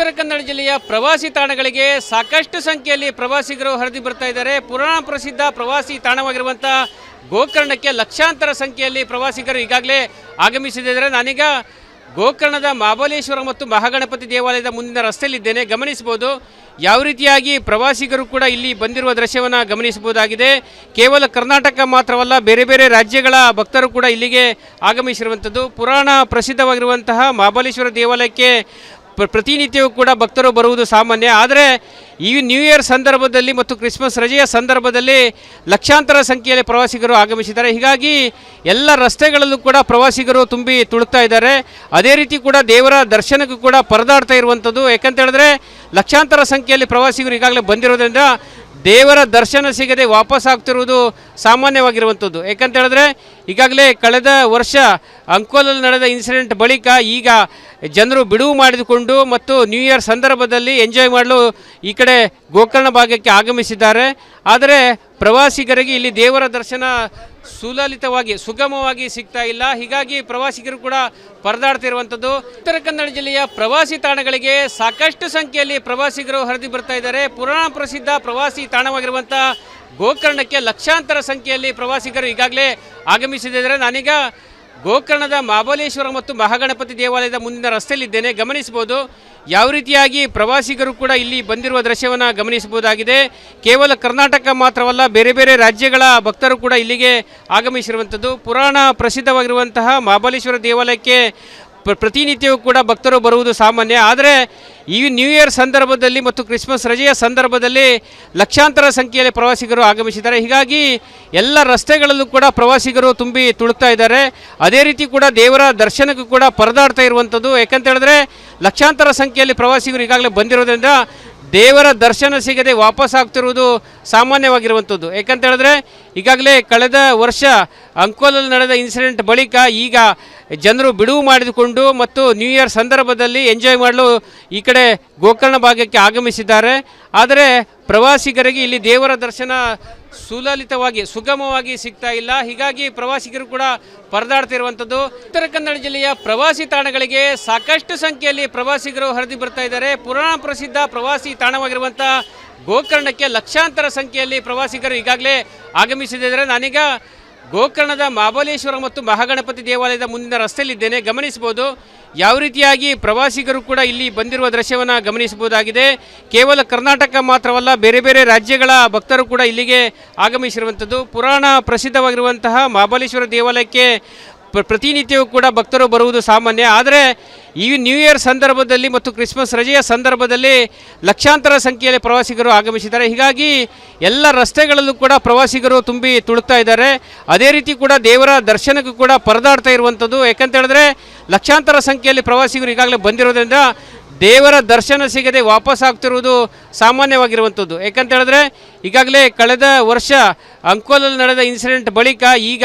ಉತ್ತರ ಕನ್ನಡ ಜಿಲ್ಲೆಯ ಪ್ರವಾಸಿ ತಾಣಗಳಿಗೆ ಸಾಕಷ್ಟು ಸಂಖ್ಯೆಯಲ್ಲಿ ಪ್ರವಾಸಿಗರು ಹರಿದು ಬರ್ತಾ ಇದ್ದಾರೆ. ಪುರಾಣ ಪ್ರಸಿದ್ಧ ಪ್ರವಾಸಿ ತಾಣವಾಗಿರುವಂಥ ಗೋಕರ್ಣಕ್ಕೆ ಲಕ್ಷಾಂತರ ಸಂಖ್ಯೆಯಲ್ಲಿ ಪ್ರವಾಸಿಗರು ಈಗಾಗಲೇ ಆಗಮಿಸಿದ್ದಾರೆ. ನಾನೀಗ ಗೋಕರ್ಣದ ಮಹಾಬಲೇಶ್ವರ ಮತ್ತು ಮಹಾಗಣಪತಿ ದೇವಾಲಯದ ಮುಂದಿನ ರಸ್ತೆಯಲ್ಲಿದ್ದೇನೆ. ಗಮನಿಸಬಹುದು ಯಾವ ರೀತಿಯಾಗಿ ಪ್ರವಾಸಿಗರು ಕೂಡ ಇಲ್ಲಿ ಬಂದಿರುವ ದೃಶ್ಯವನ್ನು ಗಮನಿಸಬಹುದಾಗಿದೆ. ಕೇವಲ ಕರ್ನಾಟಕ ಮಾತ್ರವಲ್ಲ, ಬೇರೆ ಬೇರೆ ರಾಜ್ಯಗಳ ಭಕ್ತರು ಕೂಡ ಇಲ್ಲಿಗೆ ಆಗಮಿಸಿರುವಂಥದ್ದು. ಪುರಾಣ ಪ್ರಸಿದ್ಧವಾಗಿರುವಂತಹ ಮಹಾಬಲೇಶ್ವರ ದೇವಾಲಯಕ್ಕೆ ಪ್ರತಿನಿತ್ಯವೂ ಕೂಡ ಭಕ್ತರು ಬರುವುದು ಸಾಮಾನ್ಯ. ಆದರೆ ಈ ನ್ಯೂ ಇಯರ್ ಸಂದರ್ಭದಲ್ಲಿ ಮತ್ತು ಕ್ರಿಸ್ಮಸ್ ರಜೆಯ ಸಂದರ್ಭದಲ್ಲಿ ಲಕ್ಷಾಂತರ ಸಂಖ್ಯೆಯಲ್ಲಿ ಪ್ರವಾಸಿಗರು ಆಗಮಿಸಿದ್ದಾರೆ. ಹೀಗಾಗಿ ಎಲ್ಲ ರಸ್ತೆಗಳಲ್ಲೂ ಕೂಡ ಪ್ರವಾಸಿಗರು ತುಂಬಿ ತುಳುಕ್ತಾ ಇದ್ದಾರೆ. ಅದೇ ರೀತಿ ಕೂಡ ದೇವರ ದರ್ಶನಕ್ಕೂ ಕೂಡ ಪರದಾಡ್ತಾ ಇರುವಂಥದ್ದು. ಯಾಕಂತ ಹೇಳಿದ್ರೆ ಲಕ್ಷಾಂತರ ಸಂಖ್ಯೆಯಲ್ಲಿ ಪ್ರವಾಸಿಗರು ಈಗಾಗಲೇ ಬಂದಿರೋದ್ರಿಂದ ದೇವರ ದರ್ಶನ ಸಿಗದೆ ವಾಪಸ್ ಆಗ್ತಿರುವುದು ಸಾಮಾನ್ಯವಾಗಿರುವಂಥದ್ದು. ಯಾಕಂತ ಹೇಳಿದ್ರೆ ಈಗಾಗಲೇ ಕಳೆದ ವರ್ಷ ಅಂಕೋಲಲ್ಲಿ ನಡೆದ ಇನ್ಸಿಡೆಂಟ್ ಬಳಿಕ ಈಗ ಜನರು ಬಿಡುವು ಮಾಡಿಕೊಂಡು ಮತ್ತು ನ್ಯೂ ಇಯರ್ ಸಂದರ್ಭದಲ್ಲಿ ಎಂಜಾಯ್ ಮಾಡಲು ಈ ಕಡೆ ಗೋಕರ್ಣ ಭಾಗಕ್ಕೆ ಆಗಮಿಸಿದ್ದಾರೆ. ಆದರೆ ಪ್ರವಾಸಿಗರಿಗೆ ಇಲ್ಲಿ ದೇವರ ದರ್ಶನ ಸುಲಲಿತವಾಗಿ ಸುಗಮವಾಗಿ ಸಿಗ್ತಾ ಇಲ್ಲ. ಹೀಗಾಗಿ ಪ್ರವಾಸಿಗರು ಕೂಡ ಪರದಾಡ್ತಿರುವಂಥದ್ದು. ಉತ್ತರ ಕನ್ನಡ ಜಿಲ್ಲೆಯ ಪ್ರವಾಸಿ ತಾಣಗಳಿಗೆ ಸಾಕಷ್ಟು ಸಂಖ್ಯೆಯಲ್ಲಿ ಪ್ರವಾಸಿಗರು ಹರಿದು ಬರ್ತಾ ಇದ್ದಾರೆ. ಪುರಾಣ ಪ್ರಸಿದ್ಧ ಪ್ರವಾಸಿ ತಾಣವಾಗಿರುವಂಥ ಗೋಕರ್ಣಕ್ಕೆ ಲಕ್ಷಾಂತರ ಸಂಖ್ಯೆಯಲ್ಲಿ ಪ್ರವಾಸಿಗರು ಈಗಾಗಲೇ ಆಗಮಿಸಿದ್ದಾರೆ. ನಾನೀಗ ಗೋಕರ್ಣದ ಮಹಾಬಲೇಶ್ವರ ಮತ್ತು ಮಹಾಗಣಪತಿ ದೇವಾಲಯದ ಮುಂದಿನ ರಸ್ತೆಯಲ್ಲಿದ್ದೇನೆ. ಗಮನಿಸಬಹುದು ಯಾವ ರೀತಿಯಾಗಿ ಪ್ರವಾಸಿಗರು ಕೂಡ ಇಲ್ಲಿ ಬಂದಿರುವ ದೃಶ್ಯವನ್ನು ಗಮನಿಸಬಹುದಾಗಿದೆ. ಕೇವಲ ಕರ್ನಾಟಕ ಮಾತ್ರವಲ್ಲ, ಬೇರೆ ಬೇರೆ ರಾಜ್ಯಗಳ ಭಕ್ತರು ಕೂಡ ಇಲ್ಲಿಗೆ ಆಗಮಿಸಿರುವಂಥದ್ದು. ಪುರಾಣ ಪ್ರಸಿದ್ಧವಾಗಿರುವಂತಹ ಮಹಾಬಲೇಶ್ವರ ದೇವಾಲಯಕ್ಕೆ ಪ್ರತಿನಿತ್ಯವೂ ಕೂಡ ಭಕ್ತರು ಬರುವುದು ಸಾಮಾನ್ಯ. ಆದರೆ ಈ ನ್ಯೂ ಇಯರ್ ಸಂದರ್ಭದಲ್ಲಿ ಮತ್ತು ಕ್ರಿಸ್ಮಸ್ ರಜೆಯ ಸಂದರ್ಭದಲ್ಲಿ ಲಕ್ಷಾಂತರ ಸಂಖ್ಯೆಯಲ್ಲಿ ಪ್ರವಾಸಿಗರು ಆಗಮಿಸಿದ್ದಾರೆ. ಹೀಗಾಗಿ ಎಲ್ಲ ರಸ್ತೆಗಳಲ್ಲೂ ಕೂಡ ಪ್ರವಾಸಿಗರು ತುಂಬಿ ತುಳುಕ್ತಾ ಇದ್ದಾರೆ. ಅದೇ ರೀತಿ ಕೂಡ ದೇವರ ದರ್ಶನಕ್ಕೂ ಕೂಡ ಪರದಾಡ್ತಾ ಇರುವಂಥದ್ದು. ಯಾಕಂತ ಹೇಳಿದ್ರೆ ಲಕ್ಷಾಂತರ ಸಂಖ್ಯೆಯಲ್ಲಿ ಪ್ರವಾಸಿಗರು ಈಗಾಗಲೇ ಬಂದಿರೋದ್ರಿಂದ ದೇವರ ದರ್ಶನ ಸಿಗದೆ ವಾಪಸ್ ಆಗ್ತಿರುವುದು ಸಾಮಾನ್ಯವಾಗಿರುವಂಥದ್ದು. ಯಾಕಂತ ಹೇಳಿದ್ರೆ ಈಗಾಗಲೇ ಕಳೆದ ವರ್ಷ ಅಂಕೋಲಲ್ಲಿ ನಡೆದ ಇನ್ಸಿಡೆಂಟ್ ಬಳಿಕ ಈಗ ಜನರು ಬಿಡುವು ಮಾಡಿಕೊಂಡು ಮತ್ತು ನ್ಯೂ ಇಯರ್ ಸಂದರ್ಭದಲ್ಲಿ ಎಂಜಾಯ್ ಮಾಡಲು ಈ ಕಡೆ ಗೋಕರ್ಣ ಭಾಗಕ್ಕೆ ಆಗಮಿಸಿದ್ದಾರೆ. ಆದರೆ ಪ್ರವಾಸಿಗರಿಗೆ ಇಲ್ಲಿ ದೇವರ ದರ್ಶನ ಸುಲಲಿತವಾಗಿ ಸುಗಮವಾಗಿ ಸಿಗ್ತಾ ಇಲ್ಲ. ಹೀಗಾಗಿ ಪ್ರವಾಸಿಗರು ಕೂಡ ಪರದಾಡ್ತಿರುವಂಥದ್ದು. ಉತ್ತರ ಕನ್ನಡ ಜಿಲ್ಲೆಯ ಪ್ರವಾಸಿ ತಾಣಗಳಿಗೆ ಸಾಕಷ್ಟು ಸಂಖ್ಯೆಯಲ್ಲಿ ಪ್ರವಾಸಿಗರು ಹರಿದು ಬರ್ತಾ ಇದ್ದಾರೆ. ಪುರಾಣ ಪ್ರಸಿದ್ಧ ಪ್ರವಾಸಿ ತಾಣವಾಗಿರುವಂಥ ಗೋಕರ್ಣಕ್ಕೆ ಲಕ್ಷಾಂತರ ಸಂಖ್ಯೆಯಲ್ಲಿ ಪ್ರವಾಸಿಗರು ಈಗಾಗಲೇ ಆಗಮಿಸಿದ್ದಾರೆ. ನಾನೀಗ ಗೋಕರ್ಣದ ಮಹಾಬಲೇಶ್ವರ ಮತ್ತು ಮಹಾಗಣಪತಿ ದೇವಾಲಯದ ಮುಂದಿನ ರಸ್ತೆಯಲ್ಲಿದ್ದೇನೆ. ಗಮನಿಸಬಹುದು ಯಾವ ರೀತಿಯಾಗಿ ಪ್ರವಾಸಿಗರು ಕೂಡ ಇಲ್ಲಿ ಬಂದಿರುವ ದೃಶ್ಯವನ್ನು ಗಮನಿಸಬಹುದಾಗಿದೆ. ಕೇವಲ ಕರ್ನಾಟಕ ಮಾತ್ರವಲ್ಲ, ಬೇರೆ ಬೇರೆ ರಾಜ್ಯಗಳ ಭಕ್ತರು ಕೂಡ ಇಲ್ಲಿಗೆ ಆಗಮಿಸಿರುವಂಥದ್ದು. ಪುರಾಣ ಪ್ರಸಿದ್ಧವಾಗಿರುವಂತಹ ಮಹಾಬಲೇಶ್ವರ ದೇವಾಲಯಕ್ಕೆ ಪ್ರತಿನಿತ್ಯವೂ ಕೂಡ ಭಕ್ತರು ಬರುವುದು ಸಾಮಾನ್ಯ. ಆದರೆ ಈ ನ್ಯೂ ಇಯರ್ ಸಂದರ್ಭದಲ್ಲಿ ಮತ್ತು ಕ್ರಿಸ್ಮಸ್ ರಜೆಯ ಸಂದರ್ಭದಲ್ಲಿ ಲಕ್ಷಾಂತರ ಸಂಖ್ಯೆಯಲ್ಲಿ ಪ್ರವಾಸಿಗರು ಆಗಮಿಸಿದ್ದಾರೆ. ಹೀಗಾಗಿ ಎಲ್ಲ ರಸ್ತೆಗಳಲ್ಲೂ ಕೂಡ ಪ್ರವಾಸಿಗರು ತುಂಬಿ ತುಳುಕ್ತಾ ಇದ್ದಾರೆ. ಅದೇ ರೀತಿ ಕೂಡ ದೇವರ ದರ್ಶನಕ್ಕೂ ಕೂಡ ಪರದಾಡ್ತಾ ಇರುವಂಥದ್ದು. ಯಾಕಂತ ಹೇಳಿದ್ರೆ ಲಕ್ಷಾಂತರ ಸಂಖ್ಯೆಯಲ್ಲಿ ಪ್ರವಾಸಿಗರು ಈಗಾಗಲೇ ಬಂದಿರೋದ್ರಿಂದ ದೇವರ ದರ್ಶನ ಸಿಗದೆ ವಾಪಸ್ ಆಗ್ತಿರುವುದು ಸಾಮಾನ್ಯವಾಗಿರುವಂಥದ್ದು. ಯಾಕಂತ ಹೇಳಿದ್ರೆ ಈಗಾಗಲೇ ಕಳೆದ ವರ್ಷ ಅಂಕೋಲಲ್ಲಿ ನಡೆದ ಇನ್ಸಿಡೆಂಟ್ ಬಳಿಕ ಈಗ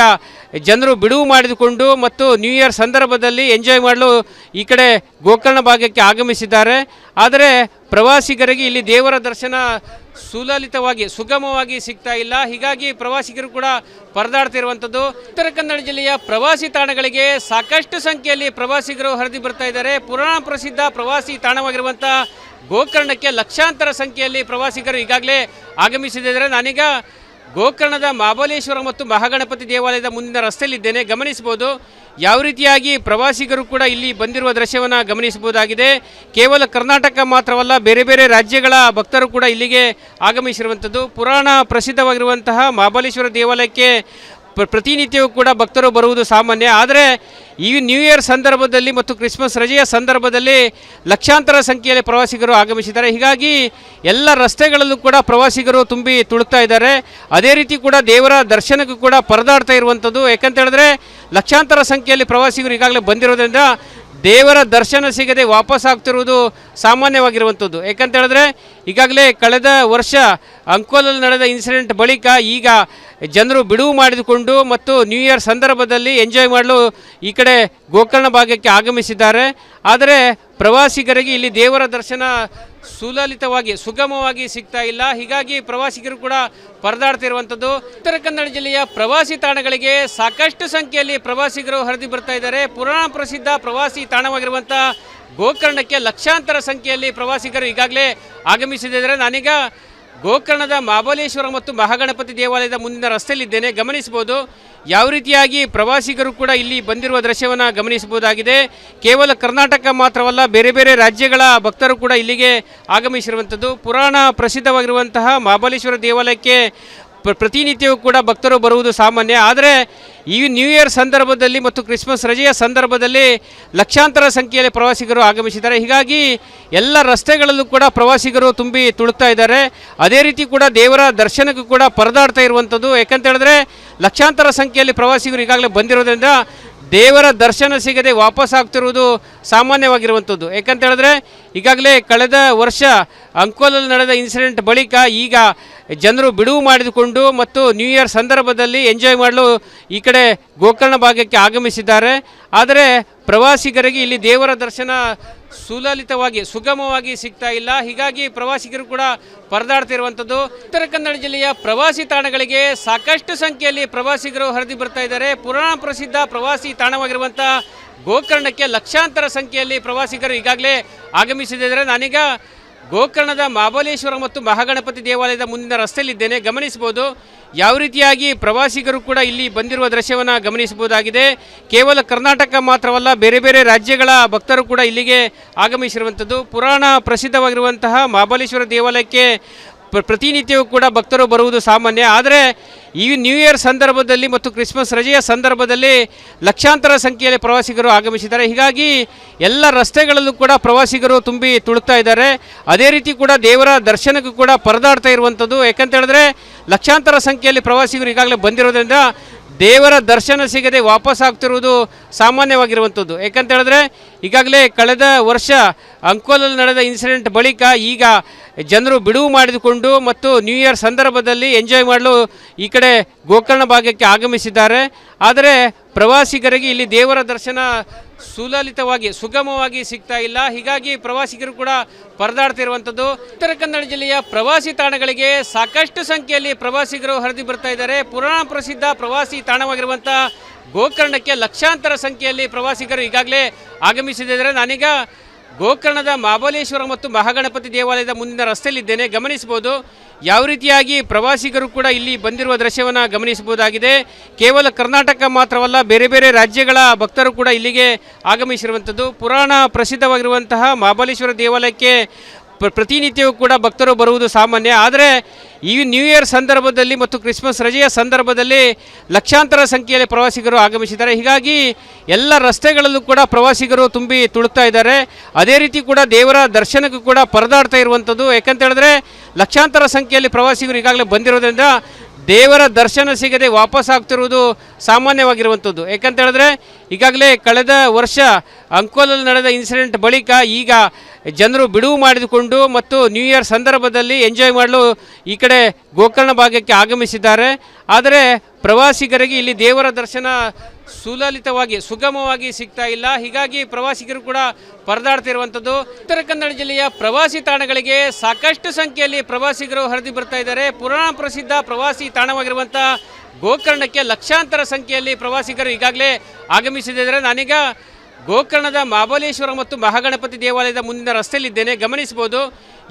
ಜನರು ಬಿಡುವು ಮಾಡಿಕೊಂಡು ಮತ್ತು ನ್ಯೂ ಇಯರ್ ಸಂದರ್ಭದಲ್ಲಿ ಎಂಜಾಯ್ ಮಾಡಲು ಈ ಕಡೆ ಗೋಕರ್ಣ ಭಾಗಕ್ಕೆ ಆಗಮಿಸಿದ್ದಾರೆ. ಆದರೆ ಪ್ರವಾಸಿಗರಿಗೆ ಇಲ್ಲಿ ದೇವರ ದರ್ಶನ ಸುಲಲಿತವಾಗಿ ಸುಗಮವಾಗಿ ಸಿಗ್ತಾ ಇಲ್ಲ. ಹೀಗಾಗಿ ಪ್ರವಾಸಿಗರು ಕೂಡ ಪರದಾಡ್ತಿರುವಂಥದ್ದು. ಉತ್ತರ ಕನ್ನಡ ಜಿಲ್ಲೆಯ ಪ್ರವಾಸಿ ತಾಣಗಳಿಗೆ ಸಾಕಷ್ಟು ಸಂಖ್ಯೆಯಲ್ಲಿ ಪ್ರವಾಸಿಗರು ಹರಿದು ಬರ್ತಾ ಇದ್ದಾರೆ. ಪುರಾಣ ಪ್ರಸಿದ್ಧ ಪ್ರವಾಸಿ ತಾಣವಾಗಿರುವಂಥ ಗೋಕರ್ಣಕ್ಕೆ ಲಕ್ಷಾಂತರ ಸಂಖ್ಯೆಯಲ್ಲಿ ಪ್ರವಾಸಿಗರು ಈಗಾಗಲೇ ಆಗಮಿಸಿದ್ದಾರೆ. ನಾನೀಗ ಗೋಕರ್ಣದ ಮಹಾಬಲೇಶ್ವರ ಮತ್ತು ಮಹಾಗಣಪತಿ ದೇವಾಲಯದ ಮುಂದಿನ ರಸ್ತೆಯಲ್ಲಿದ್ದೇನೆ. ಗಮನಿಸಬಹುದು ಯಾವ ರೀತಿಯಾಗಿ ಪ್ರವಾಸಿಗರು ಕೂಡ ಇಲ್ಲಿ ಬಂದಿರುವ ದೃಶ್ಯವನ್ನು ಗಮನಿಸಬಹುದಾಗಿದೆ. ಕೇವಲ ಕರ್ನಾಟಕ ಮಾತ್ರವಲ್ಲ, ಬೇರೆ ಬೇರೆ ರಾಜ್ಯಗಳ ಭಕ್ತರು ಕೂಡ ಇಲ್ಲಿಗೆ ಆಗಮಿಸಿರುವಂಥದ್ದು. ಪುರಾಣ ಪ್ರಸಿದ್ಧವಾಗಿರುವಂತಹ ಮಹಾಬಲೇಶ್ವರ ದೇವಾಲಯಕ್ಕೆ ಪ್ರತಿನಿತ್ಯವೂ ಕೂಡ ಭಕ್ತರು ಬರುವುದು ಸಾಮಾನ್ಯ. ಆದರೆ ಈ ನ್ಯೂ ಇಯರ್ ಸಂದರ್ಭದಲ್ಲಿ ಮತ್ತು ಕ್ರಿಸ್ಮಸ್ ರಜೆಯ ಸಂದರ್ಭದಲ್ಲಿ ಲಕ್ಷಾಂತರ ಸಂಖ್ಯೆಯಲ್ಲಿ ಪ್ರವಾಸಿಗರು ಆಗಮಿಸಿದ್ದಾರೆ. ಹೀಗಾಗಿ ಎಲ್ಲ ರಸ್ತೆಗಳಲ್ಲೂ ಕೂಡ ಪ್ರವಾಸಿಗರು ತುಂಬಿ ತುಳುಕ್ತಾ ಇದ್ದಾರೆ. ಅದೇ ರೀತಿ ಕೂಡ ದೇವರ ದರ್ಶನಕ್ಕೂ ಕೂಡ ಪರದಾಡ್ತಾ ಇರುವಂಥದ್ದು. ಯಾಕಂತ ಹೇಳಿದ್ರೆ ಲಕ್ಷಾಂತರ ಸಂಖ್ಯೆಯಲ್ಲಿ ಪ್ರವಾಸಿಗರು ಈಗಾಗಲೇ ಬಂದಿರೋದ್ರಿಂದ ದೇವರ ದರ್ಶನ ಸಿಗದೆ ವಾಪಸ್ ಆಗ್ತಿರುವುದು ಸಾಮಾನ್ಯವಾಗಿರುವಂಥದ್ದು. ಯಾಕಂತ ಹೇಳಿದ್ರೆ ಈಗಾಗಲೇ ಕಳೆದ ವರ್ಷ ಅಂಕೋಲಲ್ಲಿ ನಡೆದ ಇನ್ಸಿಡೆಂಟ್ ಬಳಿಕ ಈಗ ಜನರು ಬಿಡುವು ಮಾಡಿಕೊಂಡು ಮತ್ತು ನ್ಯೂ ಇಯರ್ ಸಂದರ್ಭದಲ್ಲಿ ಎಂಜಾಯ್ ಮಾಡಲು ಈ ಕಡೆ ಗೋಕರ್ಣ ಭಾಗಕ್ಕೆ ಆಗಮಿಸಿದ್ದಾರೆ. ಆದರೆ ಪ್ರವಾಸಿಗರಿಗೆ ಇಲ್ಲಿ ದೇವರ ದರ್ಶನ ಸುಲಲಿತವಾಗಿ ಸುಗಮವಾಗಿ ಸಿಗ್ತಾ ಇಲ್ಲ. ಹೀಗಾಗಿ ಪ್ರವಾಸಿಗರು ಕೂಡ ಪರದಾಡ್ತಿರುವಂಥದ್ದು. ಉತ್ತರ ಕನ್ನಡ ಜಿಲ್ಲೆಯ ಪ್ರವಾಸಿ ತಾಣಗಳಿಗೆ ಸಾಕಷ್ಟು ಸಂಖ್ಯೆಯಲ್ಲಿ ಪ್ರವಾಸಿಗರು ಹರಿದು ಬರ್ತಾ ಇದ್ದಾರೆ. ಪುರಾಣ ಪ್ರಸಿದ್ಧ ಪ್ರವಾಸಿ ತಾಣವಾಗಿರುವಂಥ ಗೋಕರ್ಣಕ್ಕೆ ಲಕ್ಷಾಂತರ ಸಂಖ್ಯೆಯಲ್ಲಿ ಪ್ರವಾಸಿಗರು ಈಗಾಗಲೇ ಆಗಮಿಸಿದ್ದಾರೆ. ನಾನೀಗ ಗೋಕರ್ಣದ ಮಹಾಬಲೇಶ್ವರ ಮತ್ತು ಮಹಾಗಣಪತಿ ದೇವಾಲಯದ ಮುಂದಿನ ರಸ್ತೆಯಲ್ಲಿದ್ದೇನೆ. ಗಮನಿಸಬಹುದು ಯಾವ ರೀತಿಯಾಗಿ ಪ್ರವಾಸಿಗರು ಕೂಡ ಇಲ್ಲಿ ಬಂದಿರುವ ದೃಶ್ಯವನ್ನು ಗಮನಿಸಬಹುದಾಗಿದೆ. ಕೇವಲ ಕರ್ನಾಟಕ ಮಾತ್ರವಲ್ಲ, ಬೇರೆ ಬೇರೆ ರಾಜ್ಯಗಳ ಭಕ್ತರು ಕೂಡ ಇಲ್ಲಿಗೆ ಆಗಮಿಸಿರುವಂಥದ್ದು. ಪುರಾಣ ಪ್ರಸಿದ್ಧವಾಗಿರುವಂತಹ ಮಹಾಬಲೇಶ್ವರ ದೇವಾಲಯಕ್ಕೆ ಪ್ರತಿನಿತ್ಯವೂ ಕೂಡ ಭಕ್ತರು ಬರುವುದು ಸಾಮಾನ್ಯ. ಆದರೆ ಈ ನ್ಯೂ ಇಯರ್ ಸಂದರ್ಭದಲ್ಲಿ ಮತ್ತು ಕ್ರಿಸ್ಮಸ್ ರಜೆಯ ಸಂದರ್ಭದಲ್ಲಿ ಲಕ್ಷಾಂತರ ಸಂಖ್ಯೆಯಲ್ಲಿ ಪ್ರವಾಸಿಗರು ಆಗಮಿಸಿದ್ದಾರೆ. ಹೀಗಾಗಿ ಎಲ್ಲ ರಸ್ತೆಗಳಲ್ಲೂ ಕೂಡ ಪ್ರವಾಸಿಗರು ತುಂಬಿ ತುಳುಕ್ತಾ ಇದ್ದಾರೆ. ಅದೇ ರೀತಿ ಕೂಡ ದೇವರ ದರ್ಶನಕ್ಕೂ ಕೂಡ ಪರದಾಡ್ತಾ ಇರುವಂಥದ್ದು. ಯಾಕಂತ ಹೇಳಿದ್ರೆ ಲಕ್ಷಾಂತರ ಸಂಖ್ಯೆಯಲ್ಲಿ ಪ್ರವಾಸಿಗರು ಈಗಾಗಲೇ ಬಂದಿರೋದ್ರಿಂದ ದೇವರ ದರ್ಶನ ಸಿಗದೆ ವಾಪಸ್ ಆಗ್ತಿರುವುದು ಸಾಮಾನ್ಯವಾಗಿರುವಂಥದ್ದು. ಯಾಕಂತ ಹೇಳಿದ್ರೆ ಈಗಾಗಲೇ ಕಳೆದ ವರ್ಷ ಅಂಕೋಲಲ್ಲಿ ನಡೆದ ಇನ್ಸಿಡೆಂಟ್ ಬಳಿಕ ಈಗ ಜನರು ಬಿಡುವು ಮಾಡಿಕೊಂಡು ಮತ್ತು ನ್ಯೂ ಇಯರ್ ಸಂದರ್ಭದಲ್ಲಿ ಎಂಜಾಯ್ ಮಾಡಲು ಈ ಕಡೆ ಗೋಕರ್ಣ ಭಾಗಕ್ಕೆ ಆಗಮಿಸಿದ್ದಾರೆ. ಆದರೆ ಪ್ರವಾಸಿಗರಿಗೆ ಇಲ್ಲಿ ದೇವರ ದರ್ಶನ ಸುಲಲಿತವಾಗಿ ಸುಗಮವಾಗಿ ಸಿಗ್ತಾ ಇಲ್ಲ. ಹೀಗಾಗಿ ಪ್ರವಾಸಿಗರು ಕೂಡ ಪರದಾಡ್ತಿರುವಂಥದ್ದು. ಉತ್ತರ ಕನ್ನಡ ಜಿಲ್ಲೆಯ ಪ್ರವಾಸಿ ತಾಣಗಳಿಗೆ ಸಾಕಷ್ಟು ಸಂಖ್ಯೆಯಲ್ಲಿ ಪ್ರವಾಸಿಗರು ಹರಿದು ಬರ್ತಾ ಇದ್ದಾರೆ. ಪುರಾಣ ಪ್ರಸಿದ್ಧ ಪ್ರವಾಸಿ ತಾಣವಾಗಿರುವಂಥ ಗೋಕರ್ಣಕ್ಕೆ ಲಕ್ಷಾಂತರ ಸಂಖ್ಯೆಯಲ್ಲಿ ಪ್ರವಾಸಿಗರು ಈಗಾಗಲೇ ಆಗಮಿಸಿದ್ದಾರೆ. ನಾನೀಗ ಗೋಕರ್ಣದ ಮಹಾಬಲೇಶ್ವರ ಮತ್ತು ಮಹಾಗಣಪತಿ ದೇವಾಲಯದ ಮುಂದಿನ ರಸ್ತೆಯಲ್ಲಿದ್ದೇನೆ. ಗಮನಿಸಬಹುದು ಯಾವ ರೀತಿಯಾಗಿ ಪ್ರವಾಸಿಗರು ಕೂಡ ಇಲ್ಲಿ ಬಂದಿರುವ ದೃಶ್ಯವನ್ನು ಗಮನಿಸಬಹುದಾಗಿದೆ. ಕೇವಲ ಕರ್ನಾಟಕ ಮಾತ್ರವಲ್ಲ, ಬೇರೆ ಬೇರೆ ರಾಜ್ಯಗಳ ಭಕ್ತರು ಕೂಡ ಇಲ್ಲಿಗೆ ಆಗಮಿಸಿರುವಂಥದ್ದು. ಪುರಾಣ ಪ್ರಸಿದ್ಧವಾಗಿರುವಂತಹ ಮಹಾಬಲೇಶ್ವರ ದೇವಾಲಯಕ್ಕೆ ಪ್ರತಿನಿತ್ಯವೂ ಕೂಡ ಭಕ್ತರು ಬರುವುದು ಸಾಮಾನ್ಯ. ಆದರೆ ಈ ನ್ಯೂ ಇಯರ್ ಸಂದರ್ಭದಲ್ಲಿ ಮತ್ತು ಕ್ರಿಸ್ಮಸ್ ರಜೆಯ ಸಂದರ್ಭದಲ್ಲಿ ಲಕ್ಷಾಂತರ ಸಂಖ್ಯೆಯಲ್ಲಿ ಪ್ರವಾಸಿಗರು ಆಗಮಿಸಿದ್ದಾರೆ. ಹೀಗಾಗಿ ಎಲ್ಲ ರಸ್ತೆಗಳಲ್ಲೂ ಕೂಡ ಪ್ರವಾಸಿಗರು ತುಂಬಿ ತುಳುಕ್ತಾ ಇದ್ದಾರೆ. ಅದೇ ರೀತಿ ಕೂಡ ದೇವರ ದರ್ಶನಕ್ಕೂ ಕೂಡ ಪರದಾಡ್ತಾ ಇರುವಂಥದ್ದು. ಯಾಕಂತ ಹೇಳಿದ್ರೆ ಲಕ್ಷಾಂತರ ಸಂಖ್ಯೆಯಲ್ಲಿ ಪ್ರವಾಸಿಗರು ಈಗಾಗಲೇ ಬಂದಿರೋದ್ರಿಂದ ದೇವರ ದರ್ಶನ ಸಿಗದೆ ವಾಪಸ್ ಆಗ್ತಿರುವುದು ಸಾಮಾನ್ಯವಾಗಿರುವಂಥದ್ದು. ಯಾಕಂತ ಹೇಳಿದ್ರೆ ಈಗಾಗಲೇ ಕಳೆದ ವರ್ಷ ಅಂಕೋಲಲ್ಲಿ ನಡೆದ ಇನ್ಸಿಡೆಂಟ್ ಬಳಿಕ ಈಗ ಜನರು ಬಿಡುವು ಮಾಡಿಕೊಂಡು ಮತ್ತು ನ್ಯೂ ಇಯರ್ ಸಂದರ್ಭದಲ್ಲಿ ಎಂಜಾಯ್ ಮಾಡಲು ಈ ಕಡೆ ಗೋಕರ್ಣ ಭಾಗಕ್ಕೆ ಆಗಮಿಸಿದ್ದಾರೆ. ಆದರೆ ಪ್ರವಾಸಿಗರಿಗೆ ಇಲ್ಲಿ ದೇವರ ದರ್ಶನ ಸುಲಲಿತವಾಗಿ ಸುಗಮವಾಗಿ ಸಿಗ್ತಾ ಇಲ್ಲ. ಹೀಗಾಗಿ ಪ್ರವಾಸಿಗರು ಕೂಡ ಪರದಾಡ್ತಿರುವಂಥದ್ದು. ಉತ್ತರ ಕನ್ನಡ ಜಿಲ್ಲೆಯ ಪ್ರವಾಸಿ ತಾಣಗಳಿಗೆ ಸಾಕಷ್ಟು ಸಂಖ್ಯೆಯಲ್ಲಿ ಪ್ರವಾಸಿಗರು ಹರಿದು ಬರ್ತಾ ಇದ್ದಾರೆ. ಪುರಾಣ ಪ್ರಸಿದ್ಧ ಪ್ರವಾಸಿ ತಾಣವಾಗಿರುವಂಥ ಗೋಕರ್ಣಕ್ಕೆ ಲಕ್ಷಾಂತರ ಸಂಖ್ಯೆಯಲ್ಲಿ ಪ್ರವಾಸಿಗರು ಈಗಾಗಲೇ ಆಗಮಿಸಿದ್ದಾರೆ. ನಾನೀಗ ಗೋಕರ್ಣದ ಮಹಾಬಲೇಶ್ವರ ಮತ್ತು ಮಹಾಗಣಪತಿ ದೇವಾಲಯದ ಮುಂದಿನ ರಸ್ತೆಯಲ್ಲಿದ್ದೇನೆ. ಗಮನಿಸಬಹುದು ಯಾವ ರೀತಿಯಾಗಿ ಪ್ರವಾಸಿಗರು ಕೂಡ ಇಲ್ಲಿ ಬಂದಿರುವ ದೃಶ್ಯವನ್ನು ಗಮನಿಸಬಹುದಾಗಿದೆ. ಕೇವಲ ಕರ್ನಾಟಕ ಮಾತ್ರವಲ್ಲ, ಬೇರೆ ಬೇರೆ ರಾಜ್ಯಗಳ ಭಕ್ತರು ಕೂಡ ಇಲ್ಲಿಗೆ ಆಗಮಿಸಿರುವಂಥದ್ದು. ಪುರಾಣ ಪ್ರಸಿದ್ಧವಾಗಿರುವಂತಹ ಮಹಾಬಲೇಶ್ವರ ದೇವಾಲಯಕ್ಕೆ ಪ್ರತಿನಿತ್ಯವೂ ಕೂಡ ಭಕ್ತರು ಬರುವುದು ಸಾಮಾನ್ಯ. ಆದರೆ ಈ ನ್ಯೂ ಇಯರ್ ಸಂದರ್ಭದಲ್ಲಿ ಮತ್ತು ಕ್ರಿಸ್ಮಸ್ ರಜೆಯ ಸಂದರ್ಭದಲ್ಲಿ ಲಕ್ಷಾಂತರ ಸಂಖ್ಯೆಯಲ್ಲಿ ಪ್ರವಾಸಿಗರು ಆಗಮಿಸಿದ್ದಾರೆ. ಹೀಗಾಗಿ ಎಲ್ಲ ರಸ್ತೆಗಳಲ್ಲೂ ಕೂಡ ಪ್ರವಾಸಿಗರು ತುಂಬಿ ತುಳುಕ್ತಾ ಇದ್ದಾರೆ. ಅದೇ ರೀತಿ ಕೂಡ ದೇವರ ದರ್ಶನಕ್ಕೂ ಕೂಡ ಪರದಾಡ್ತಾ ಇರುವಂಥದ್ದು. ಯಾಕಂತ ಹೇಳಿದ್ರೆ ಲಕ್ಷಾಂತರ ಸಂಖ್ಯೆಯಲ್ಲಿ ಪ್ರವಾಸಿಗರು ಈಗಾಗಲೇ ಬಂದಿರೋದ್ರಿಂದ ದೇವರ ದರ್ಶನ ಸಿಗದೆ ವಾಪಸ್ ಆಗ್ತಿರುವುದು ಸಾಮಾನ್ಯವಾಗಿರುವಂಥದ್ದು. ಯಾಕಂತ ಹೇಳಿದ್ರೆ ಈಗಾಗಲೇ ಕಳೆದ ವರ್ಷ ಅಂಕೋಲಲ್ಲಿ ನಡೆದ ಇನ್ಸಿಡೆಂಟ್ ಬಳಿಕ ಈಗ ಜನರು ಬಿಡುವು ಮಾಡಿಕೊಂಡು ಮತ್ತು ನ್ಯೂ ಇಯರ್ ಸಂದರ್ಭದಲ್ಲಿ ಎಂಜಾಯ್ ಮಾಡಲು ಈ ಕಡೆ ಗೋಕರ್ಣ ಭಾಗಕ್ಕೆ ಆಗಮಿಸಿದ್ದಾರೆ. ಆದರೆ ಪ್ರವಾಸಿಗರಿಗೆ ಇಲ್ಲಿ ದೇವರ ದರ್ಶನ ಸುಲಲಿತವಾಗಿ ಸುಗಮವಾಗಿ ಸಿಗ್ತಾ ಇಲ್ಲ. ಹೀಗಾಗಿ ಪ್ರವಾಸಿಗರು ಕೂಡ ಪರದಾಡ್ತಿರುವಂಥದ್ದು. ಉತ್ತರ ಕನ್ನಡ ಜಿಲ್ಲೆಯ ಪ್ರವಾಸಿ ತಾಣಗಳಿಗೆ ಸಾಕಷ್ಟು ಸಂಖ್ಯೆಯಲ್ಲಿ ಪ್ರವಾಸಿಗರು ಹರಿದು ಬರ್ತಾ ಇದ್ದಾರೆ. ಪುರಾಣ ಪ್ರಸಿದ್ಧ ಪ್ರವಾಸಿ ತಾಣವಾಗಿರುವಂಥ ಗೋಕರ್ಣಕ್ಕೆ ಲಕ್ಷಾಂತರ ಸಂಖ್ಯೆಯಲ್ಲಿ ಪ್ರವಾಸಿಗರು ಈಗಾಗಲೇ ಆಗಮಿಸಿದ್ದಾರೆ. ನಾನೀಗ ಗೋಕರ್ಣದ ಮಹಾಬಲೇಶ್ವರ ಮತ್ತು ಮಹಾಗಣಪತಿ ದೇವಾಲಯದ ಮುಂದಿನ ರಸ್ತೆಯಲ್ಲಿದ್ದೇನೆ. ಗಮನಿಸಬಹುದು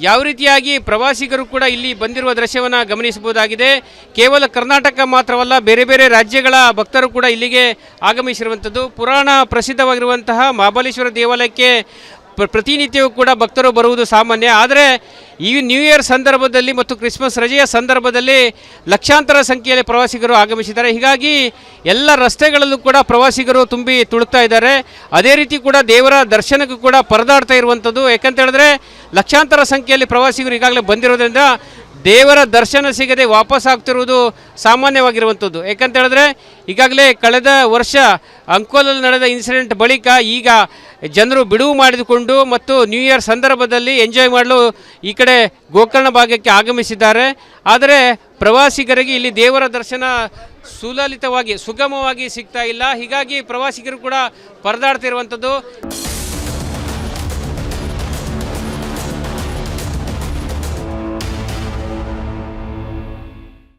ಯಾವ ರೀತಿಯಾಗಿ ಪ್ರವಾಸಿಗರು ಕೂಡ ಇಲ್ಲಿ ಬಂದಿರುವ ದೃಶ್ಯವನ್ನು ಗಮನಿಸಬಹುದಾಗಿದೆ. ಕೇವಲ ಕರ್ನಾಟಕ ಮಾತ್ರವಲ್ಲ, ಬೇರೆ ಬೇರೆ ರಾಜ್ಯಗಳ ಭಕ್ತರು ಕೂಡ ಇಲ್ಲಿಗೆ ಆಗಮಿಸಿರುವಂಥದ್ದು. ಪುರಾಣ ಪ್ರಸಿದ್ಧವಾಗಿರುವಂತಹ ಮಹಾಬಲೇಶ್ವರ ದೇವಾಲಯಕ್ಕೆ ಪ್ರತಿನಿತ್ಯವೂ ಕೂಡ ಭಕ್ತರು ಬರುವುದು ಸಾಮಾನ್ಯ. ಆದರೆ ಈ ನ್ಯೂ ಇಯರ್ ಸಂದರ್ಭದಲ್ಲಿ ಮತ್ತು ಕ್ರಿಸ್ಮಸ್ ರಜೆಯ ಸಂದರ್ಭದಲ್ಲಿ ಲಕ್ಷಾಂತರ ಸಂಖ್ಯೆಯಲ್ಲಿ ಪ್ರವಾಸಿಗರು ಆಗಮಿಸಿದ್ದಾರೆ. ಹೀಗಾಗಿ ಎಲ್ಲ ರಸ್ತೆಗಳಲ್ಲೂ ಕೂಡ ಪ್ರವಾಸಿಗರು ತುಂಬಿ ತುಳುಕ್ತಾ ಇದ್ದಾರೆ. ಅದೇ ರೀತಿ ಕೂಡ ದೇವರ ದರ್ಶನಕ್ಕೂ ಕೂಡ ಪರದಾಡ್ತಾ ಇರುವಂಥದ್ದು. ಯಾಕಂತ ಹೇಳಿದ್ರೆ ಲಕ್ಷಾಂತರ ಸಂಖ್ಯೆಯಲ್ಲಿ ಪ್ರವಾಸಿಗರು ಈಗಾಗಲೇ ಬಂದಿರೋದ್ರಿಂದ ದೇವರ ದರ್ಶನ ಸಿಗದೆ ವಾಪಸ್ ಆಗ್ತಿರುವುದು ಸಾಮಾನ್ಯವಾಗಿರುವಂಥದ್ದು. ಯಾಕಂತ ಹೇಳಿದ್ರೆ ಈಗಾಗಲೇ ಕಳೆದ ವರ್ಷ ಅಂಕೋಲಲ್ಲಿ ನಡೆದ ಇನ್ಸಿಡೆಂಟ್ ಬಳಿಕ ಈಗ ಜನರು ಬಿಡುವು ಮಾಡಿಕೊಂಡು ಮತ್ತು ನ್ಯೂ ಇಯರ್ ಸಂದರ್ಭದಲ್ಲಿ ಎಂಜಾಯ್ ಮಾಡಲು ಈ ಕಡೆ ಗೋಕರ್ಣ ಭಾಗಕ್ಕೆ ಆಗಮಿಸಿದ್ದಾರೆ. ಆದರೆ ಪ್ರವಾಸಿಗರಿಗೆ ಇಲ್ಲಿ ದೇವರ ದರ್ಶನ ಸುಲಲಿತವಾಗಿ ಸುಗಮವಾಗಿ ಸಿಗ್ತಾ ಇಲ್ಲ. ಹೀಗಾಗಿ ಪ್ರವಾಸಿಗರು ಕೂಡ ಪರದಾಡ್ತಿರುವಂಥದ್ದು.